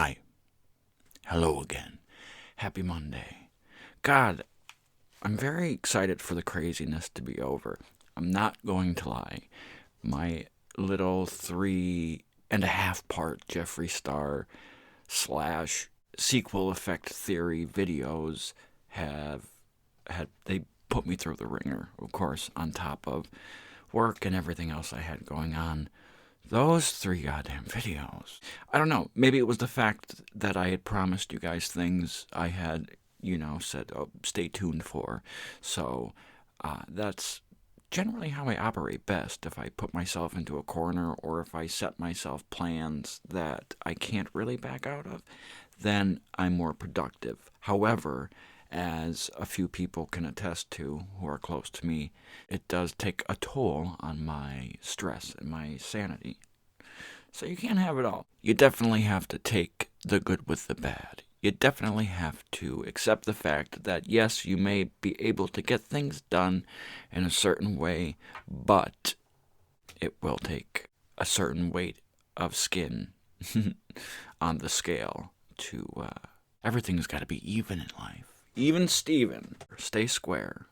Hi. Hello again. Happy Monday. God, I'm very excited for the craziness to be over. I'm not going to lie. My little 3.5 part Jeffree Star slash sequel effect theory videos they put me through the ringer, of course, on top of work and everything else I had going on. Those 3 goddamn videos. I don't know. Maybe it was the fact that I had promised you guys things I had, said, oh, stay tuned for. So that's generally how I operate best. If I put myself into a corner or if I set myself plans that I can't really back out of, then I'm more productive. However, as a few people can attest to who are close to me, it does take a toll on my stress and my sanity. So you can't have it all. You definitely have to take the good with the bad. You definitely have to accept the fact that, yes, you may be able to get things done in a certain way, but it will take a certain weight of skin on the scale to, everything's got to be even in life. Even Steven. Stay square,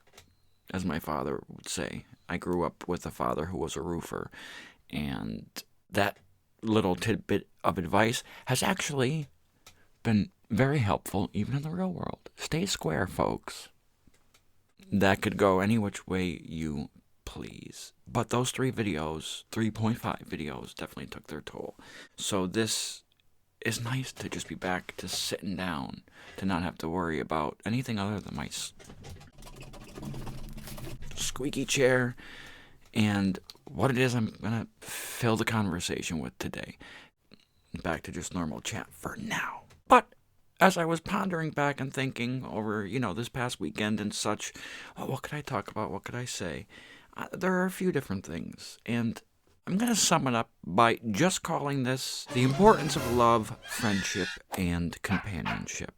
as my father would say. I grew up with a father who was a roofer, and that little tidbit of advice has actually been very helpful even in the real world. Stay square, folks. That could go any which way you please. But those 3.5 videos, definitely took their toll. So this is nice to just be back to sitting down, to not have to worry about anything other than my squeaky chair and what it is I'm going to fill the conversation with today. Back to just normal chat for now. But as I was pondering back and thinking over, this past weekend and such, what could I talk about? What could I say? There are a few different things, and I'm going to sum it up by just calling this the importance of love, friendship, and companionship.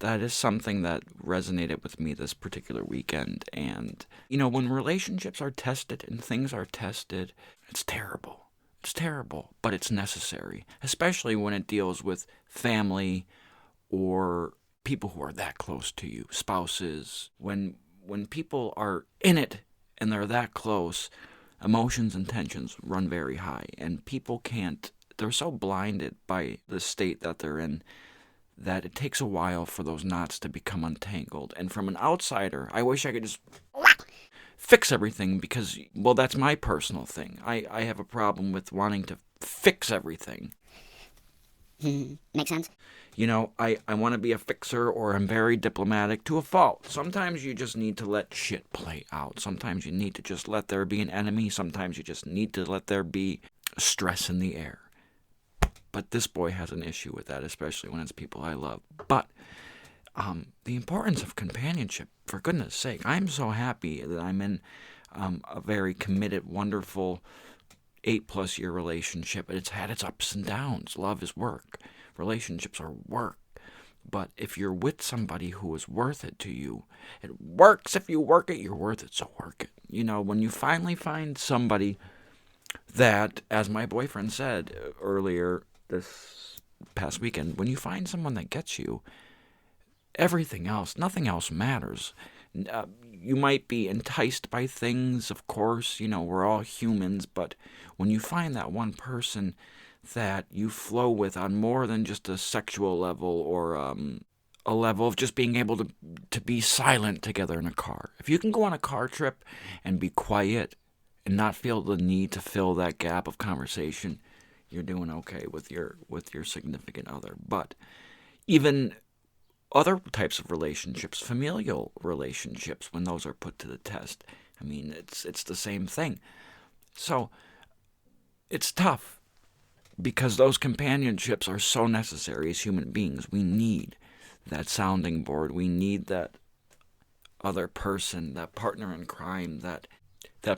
That is something that resonated with me this particular weekend. And, when relationships are tested and things are tested, it's terrible. It's terrible, but it's necessary, especially when it deals with family or people who are that close to you, spouses. When people are in it and they're that close, emotions and tensions run very high, and people they're so blinded by the state that they're in that it takes a while for those knots to become untangled. And from an outsider, I wish I could just fix everything because, well, that's my personal thing. I have a problem with wanting to fix everything. Makes sense. I want to be a fixer, or I'm very diplomatic to a fault. Sometimes you just need to let shit play out. Sometimes you need to just let there be an enemy. Sometimes you just need to let there be stress in the air. But this boy has an issue with that, especially when it's people I love. But the importance of companionship, for goodness sake, I'm so happy that I'm in a very committed, wonderful 8+ year relationship. It's had its ups and downs. Love is work. Relationships are work. But if you're with somebody who is worth it to you, it works. If you work it, you're worth it, so work it. When you finally find somebody that, as my boyfriend said earlier this past weekend, when you find someone that gets you, everything else, nothing else matters. You might be enticed by things, of course, we're all humans, but when you find that one person that you flow with on more than just a sexual level or a level of just being able to be silent together in a car. If you can go on a car trip and be quiet and not feel the need to fill that gap of conversation, you're doing okay with your significant other. But even other types of relationships, familial relationships, when those are put to the test, it's the same thing. So it's tough because those companionships are so necessary as human beings. We need that sounding board. We need that other person, that partner in crime, that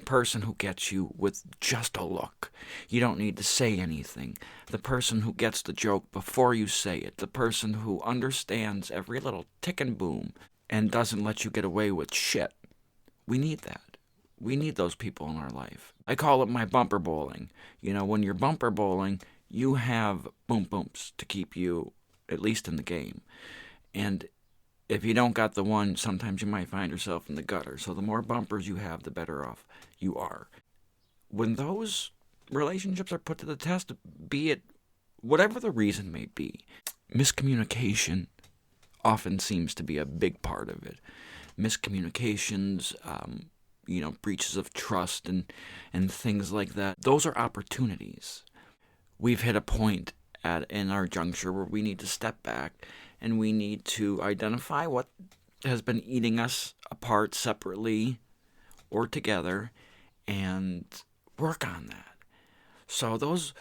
person who gets you with just a look. You don't need to say anything. The person who gets the joke before you say it. The person who understands every little tick and boom and doesn't let you get away with shit. We need that. We need those people in our life. I call it my bumper bowling. When you're bumper bowling, you have boom booms to keep you at least in the game. And if you don't got the one, sometimes you might find yourself in the gutter. So the more bumpers you have, the better off you are. When those relationships are put to the test, be it whatever the reason may be, miscommunication often seems to be a big part of it. Miscommunications, breaches of trust and things like that. Those are opportunities. We've hit a point in our juncture where we need to step back and we need to identify what has been eating us apart separately or together and work on that. So those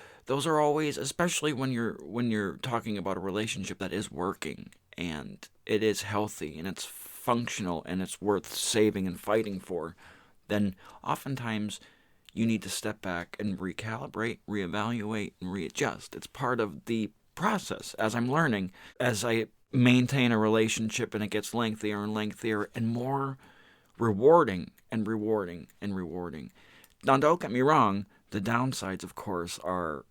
are always, especially when you're talking about a relationship that is working and it is healthy and it's functional and it's worth saving and fighting for, then oftentimes you need to step back and recalibrate, reevaluate, and readjust. It's part of the process. As I'm learning, as I maintain a relationship and it gets lengthier and lengthier and more rewarding and rewarding and rewarding. Now, don't get me wrong, the downsides, of course, are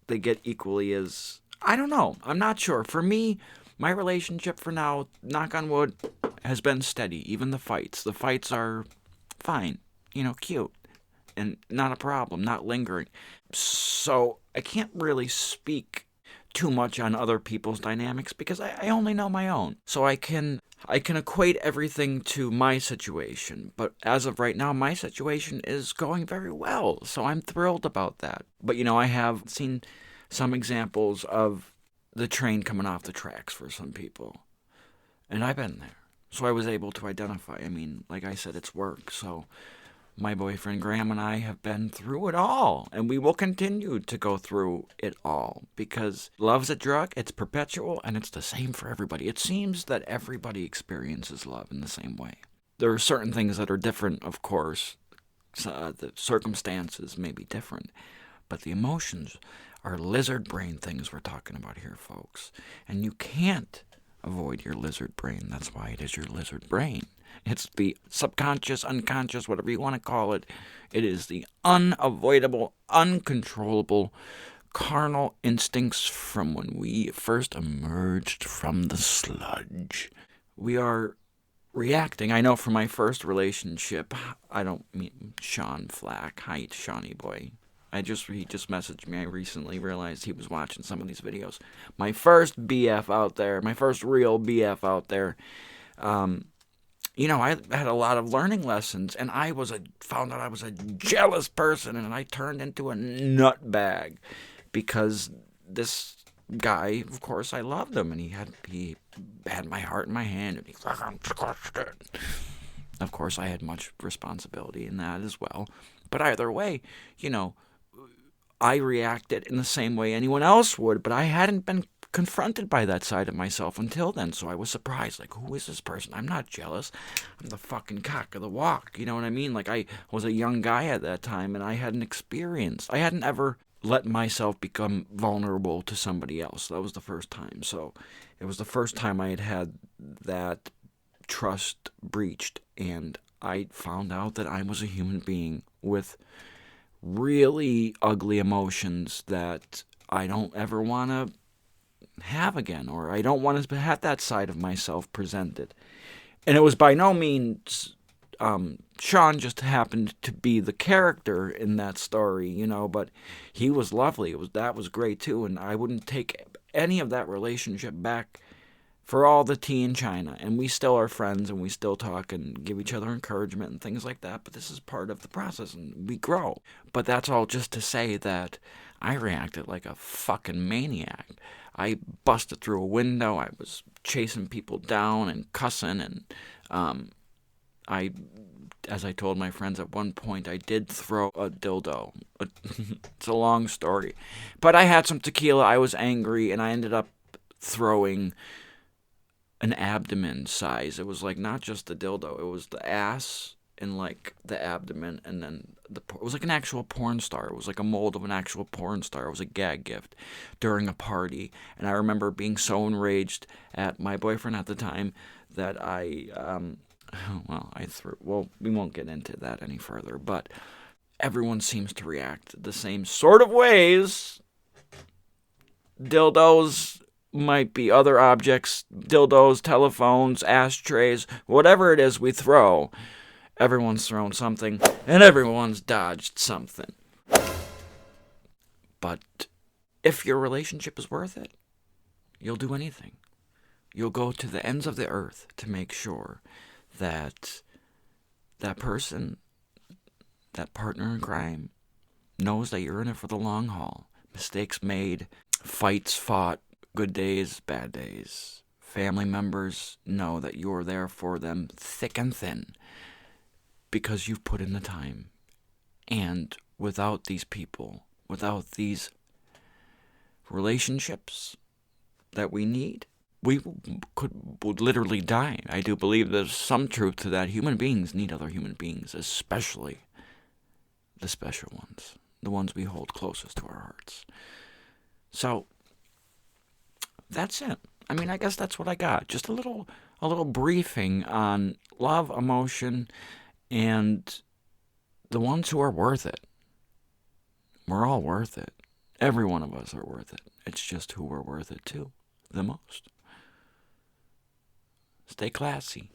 they get equally as, I don't know, I'm not sure. For me, my relationship for now, knock on wood, has been steady. Even the fights. The fights are fine, cute, and not a problem, not lingering. So I can't really speak too much on other people's dynamics because I only know my own. So I can equate everything to my situation. But as of right now, my situation is going very well. So I'm thrilled about that. But I have seen some examples of the train coming off the tracks for some people. And I've been there. So I was able to identify. I mean, like I said, it's work. So my boyfriend Graham and I have been through it all, and we will continue to go through it all because love's a drug, it's perpetual, and it's the same for everybody. It seems that everybody experiences love in the same way. There are certain things that are different, of course. The circumstances may be different, but the emotions are lizard brain things we're talking about here, folks. And you can't avoid your lizard brain. That's why it is your lizard brain. It's the subconscious, unconscious, whatever you want to call it. It is the unavoidable, uncontrollable, carnal instincts from when we first emerged from the sludge. We are reacting. I know from my first relationship, I don't mean Sean Flack. Hi, Shawnee boy. He just messaged me. I recently realized he was watching some of these videos. My first BF out there, my first real BF out there. I had a lot of learning lessons, and I found out I was a jealous person, and I turned into a nutbag because this guy, of course, I loved him, and he had my heart in my hand, and he fucking crushed it. Of course, I had much responsibility in that as well. But either way, I reacted in the same way anyone else would, but I hadn't been confronted by that side of myself until then, so I was surprised. Like, who is this person? I'm not jealous. I'm the fucking cock of the walk. You know what I mean? Like, I was a young guy at that time, and I hadn't experienced. I hadn't ever let myself become vulnerable to somebody else. That was the first time. So it was the first time I had that trust breached, and I found out that I was a human being with really ugly emotions that I don't ever want to have again, or I don't want to have that side of myself presented. And it was by no means Sean just happened to be the character in that story, but he was lovely. That was great too, and I wouldn't take any of that relationship back for all the tea in China. And we still are friends, and we still talk and give each other encouragement and things like that, but this is part of the process, and we grow. But that's all just to say that I reacted like a fucking maniac. I busted through a window. I was chasing people down and cussing, and as I told my friends at one point, I did throw a dildo. It's a long story. But I had some tequila, I was angry, and I ended up throwing an abdomen size. It was like not just the dildo, it was the ass and like the abdomen, and then it was like an actual porn star. It was like a mold of an actual porn star. It was a gag gift during a party, and I remember being so enraged at my boyfriend at the time that we won't get into that any further, but everyone seems to react the same sort of ways. Dildos might be other objects, dildos, telephones, ashtrays, whatever it is we throw. Everyone's thrown something, and everyone's dodged something. But if your relationship is worth it, you'll do anything. You'll go to the ends of the earth to make sure that that person, that partner in crime, knows that you're in it for the long haul. Mistakes made, fights fought, good days, bad days. Family members know that you're there for them thick and thin because you've put in the time. And without these people, without these relationships that we need, we would literally die. I do believe there's some truth to that. Human beings need other human beings, especially the special ones, the ones we hold closest to our hearts. So that's it. I mean, I guess that's what I got. Just a little briefing on love, emotion, and the ones who are worth it. We're all worth it. Every one of us are worth it. It's just who we're worth it to the most. Stay classy.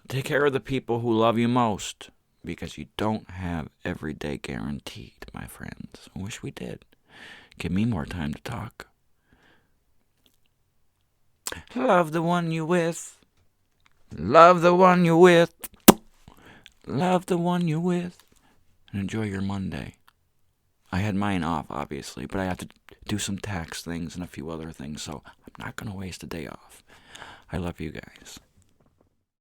Take care of the people who love you most, because you don't have every day guaranteed, my friends. I wish we did. Give me more time to talk. Love the one you're with. Love the one you're with. Love the one you're with. And enjoy your Monday. I had mine off, obviously, but I have to do some tax things and a few other things, so I'm not going to waste a day off. I love you guys.